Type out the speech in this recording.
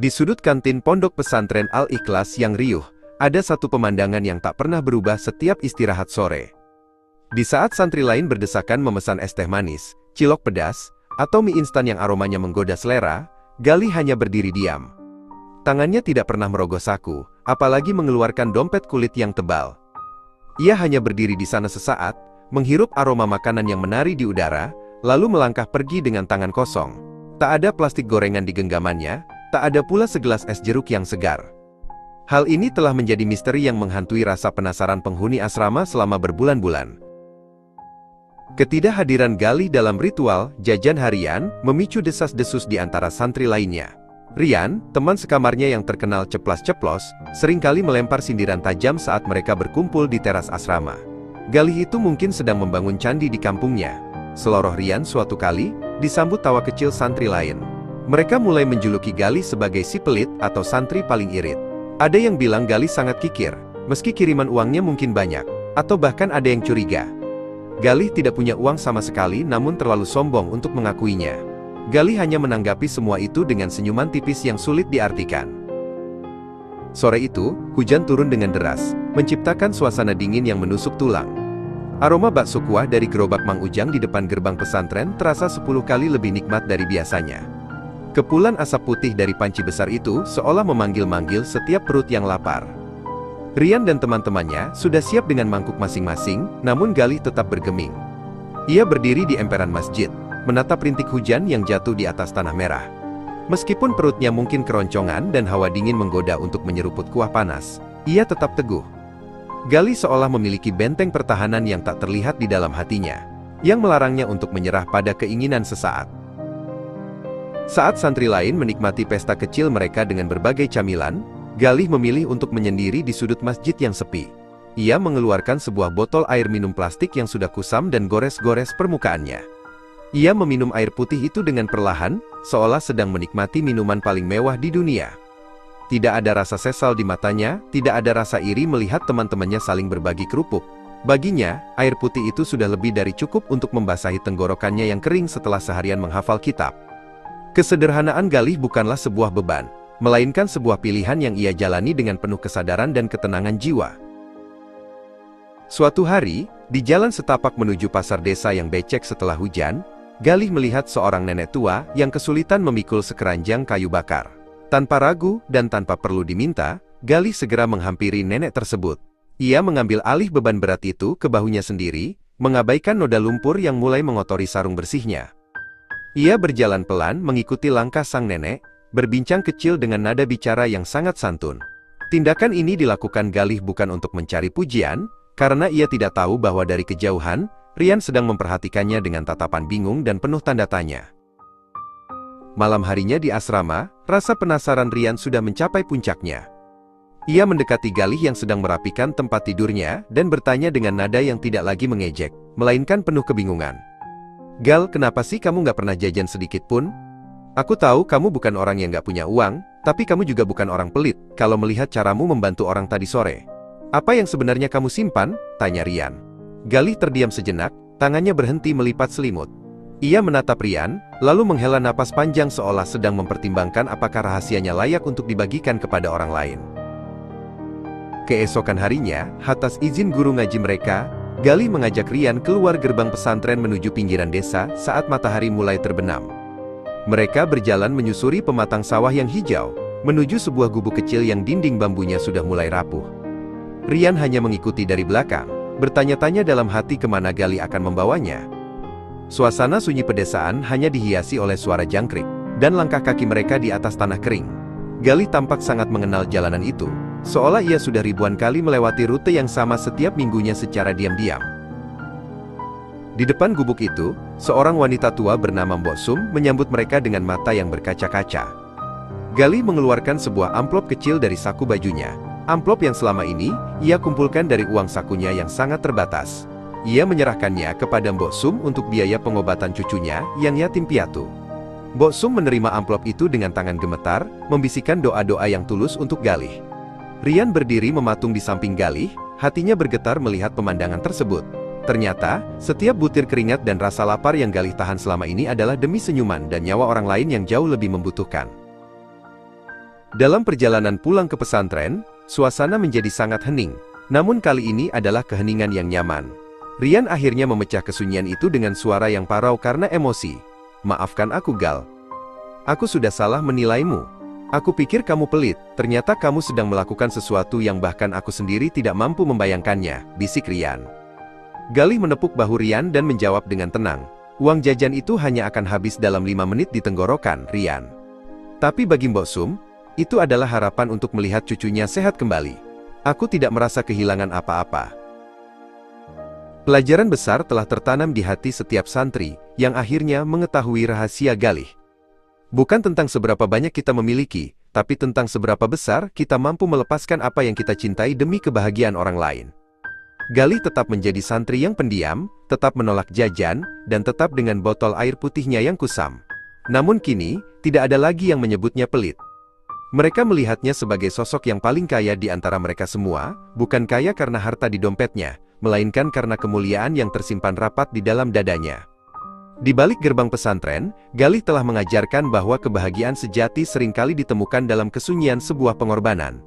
Di sudut kantin pondok pesantren Al-Ikhlas yang riuh, ada satu pemandangan yang tak pernah berubah setiap istirahat sore. Di saat santri lain berdesakan memesan es teh manis, cilok pedas, atau mie instan yang aromanya menggoda selera, Galih hanya berdiri diam. Tangannya tidak pernah merogoh saku, apalagi mengeluarkan dompet kulit yang tebal. Ia hanya berdiri di sana sesaat, menghirup aroma makanan yang menari di udara, lalu melangkah pergi dengan tangan kosong. Tak ada plastik gorengan di genggamannya, tak ada pula segelas es jeruk yang segar. Hal ini telah menjadi misteri yang menghantui rasa penasaran penghuni asrama selama berbulan-bulan. Ketidakhadiran Galih dalam ritual jajan harian memicu desas-desus di antara santri lainnya. Rian, teman sekamarnya yang terkenal ceplas-ceplos, seringkali melempar sindiran tajam saat mereka berkumpul di teras asrama. Galih itu mungkin sedang membangun candi di kampungnya. Seloroh Rian suatu kali disambut tawa kecil santri lain. Mereka mulai menjuluki Galih sebagai si pelit atau santri paling irit. Ada yang bilang Galih sangat kikir, meski kiriman uangnya mungkin banyak, atau bahkan ada yang curiga. Galih tidak punya uang sama sekali namun terlalu sombong untuk mengakuinya. Galih hanya menanggapi semua itu dengan senyuman tipis yang sulit diartikan. Sore itu, hujan turun dengan deras, menciptakan suasana dingin yang menusuk tulang. Aroma bakso kuah dari gerobak Mang Ujang di depan gerbang pesantren terasa 10 kali lebih nikmat dari biasanya. Kepulan asap putih dari panci besar itu seolah memanggil-manggil setiap perut yang lapar. Rian dan teman-temannya sudah siap dengan mangkuk masing-masing, namun Galih tetap bergeming. Ia berdiri di emperan masjid, menatap rintik hujan yang jatuh di atas tanah merah. Meskipun perutnya mungkin keroncongan dan hawa dingin menggoda untuk menyeruput kuah panas, ia tetap teguh. Galih seolah memiliki benteng pertahanan yang tak terlihat di dalam hatinya, yang melarangnya untuk menyerah pada keinginan sesaat. Saat santri lain menikmati pesta kecil mereka dengan berbagai camilan, Galih memilih untuk menyendiri di sudut masjid yang sepi. Ia mengeluarkan sebuah botol air minum plastik yang sudah kusam dan gores-gores permukaannya. Ia meminum air putih itu dengan perlahan, seolah sedang menikmati minuman paling mewah di dunia. Tidak ada rasa sesal di matanya, tidak ada rasa iri melihat teman-temannya saling berbagi kerupuk. Baginya, air putih itu sudah lebih dari cukup untuk membasahi tenggorokannya yang kering setelah seharian menghafal kitab. Kesederhanaan Galih bukanlah sebuah beban, melainkan sebuah pilihan yang ia jalani dengan penuh kesadaran dan ketenangan jiwa. Suatu hari, di jalan setapak menuju pasar desa yang becek setelah hujan, Galih melihat seorang nenek tua yang kesulitan memikul sekeranjang kayu bakar. Tanpa ragu dan tanpa perlu diminta, Galih segera menghampiri nenek tersebut. Ia mengambil alih beban berat itu ke bahunya sendiri, mengabaikan noda lumpur yang mulai mengotori sarung bersihnya. Ia berjalan pelan mengikuti langkah sang nenek, berbincang kecil dengan nada bicara yang sangat santun. Tindakan ini dilakukan Galih bukan untuk mencari pujian, karena ia tidak tahu bahwa dari kejauhan, Rian sedang memperhatikannya dengan tatapan bingung dan penuh tanda tanya. Malam harinya di asrama, rasa penasaran Rian sudah mencapai puncaknya. Ia mendekati Galih yang sedang merapikan tempat tidurnya, dan bertanya dengan nada yang tidak lagi mengejek, melainkan penuh kebingungan. "Gal, kenapa sih kamu gak pernah jajan sedikit pun? Aku tahu kamu bukan orang yang gak punya uang, tapi kamu juga bukan orang pelit, kalau melihat caramu membantu orang tadi sore. Apa yang sebenarnya kamu simpan?" tanya Rian. Galih terdiam sejenak, tangannya berhenti melipat selimut. Ia menatap Rian, lalu menghela napas panjang seolah sedang mempertimbangkan apakah rahasianya layak untuk dibagikan kepada orang lain. Keesokan harinya, atas izin guru ngaji mereka, Galih mengajak Rian keluar gerbang pesantren menuju pinggiran desa saat matahari mulai terbenam. Mereka berjalan menyusuri pematang sawah yang hijau, menuju sebuah gubuk kecil yang dinding bambunya sudah mulai rapuh. Rian hanya mengikuti dari belakang, bertanya-tanya dalam hati kemana Galih akan membawanya. Suasana sunyi pedesaan hanya dihiasi oleh suara jangkrik, dan langkah kaki mereka di atas tanah kering. Galih tampak sangat mengenal jalanan itu, seolah ia sudah ribuan kali melewati rute yang sama setiap minggunya secara diam-diam. Di depan gubuk itu, seorang wanita tua bernama Mbok Sum menyambut mereka dengan mata yang berkaca-kaca. Galih mengeluarkan sebuah amplop kecil dari saku bajunya. Amplop yang selama ini, ia kumpulkan dari uang sakunya yang sangat terbatas. Ia menyerahkannya kepada Mbok Sum untuk biaya pengobatan cucunya yang yatim piatu. Mbok Sum menerima amplop itu dengan tangan gemetar, membisikkan doa-doa yang tulus untuk Galih. Rian berdiri mematung di samping Galih, hatinya bergetar melihat pemandangan tersebut. Ternyata, setiap butir keringat dan rasa lapar yang Galih tahan selama ini adalah demi senyuman dan nyawa orang lain yang jauh lebih membutuhkan. Dalam perjalanan pulang ke pesantren, suasana menjadi sangat hening. Namun kali ini adalah keheningan yang nyaman. Rian akhirnya memecah kesunyian itu dengan suara yang parau karena emosi. "Maafkan aku, Gal. Aku sudah salah menilaimu. Aku pikir kamu pelit, ternyata kamu sedang melakukan sesuatu yang bahkan aku sendiri tidak mampu membayangkannya," bisik Rian. Galih menepuk bahu Rian dan menjawab dengan tenang, "Uang jajan itu hanya akan habis dalam 5 menit di tenggorokan, Rian. Tapi bagi Mbok Sum, itu adalah harapan untuk melihat cucunya sehat kembali. Aku tidak merasa kehilangan apa-apa." Pelajaran besar telah tertanam di hati setiap santri, yang akhirnya mengetahui rahasia Galih. Bukan tentang seberapa banyak kita memiliki, tapi tentang seberapa besar kita mampu melepaskan apa yang kita cintai demi kebahagiaan orang lain. Galih tetap menjadi santri yang pendiam, tetap menolak jajan, dan tetap dengan botol air putihnya yang kusam. Namun kini, tidak ada lagi yang menyebutnya pelit. Mereka melihatnya sebagai sosok yang paling kaya di antara mereka semua, bukan kaya karena harta di dompetnya, melainkan karena kemuliaan yang tersimpan rapat di dalam dadanya. Di balik gerbang pesantren, Galih telah mengajarkan bahwa kebahagiaan sejati seringkali ditemukan dalam kesunyian sebuah pengorbanan.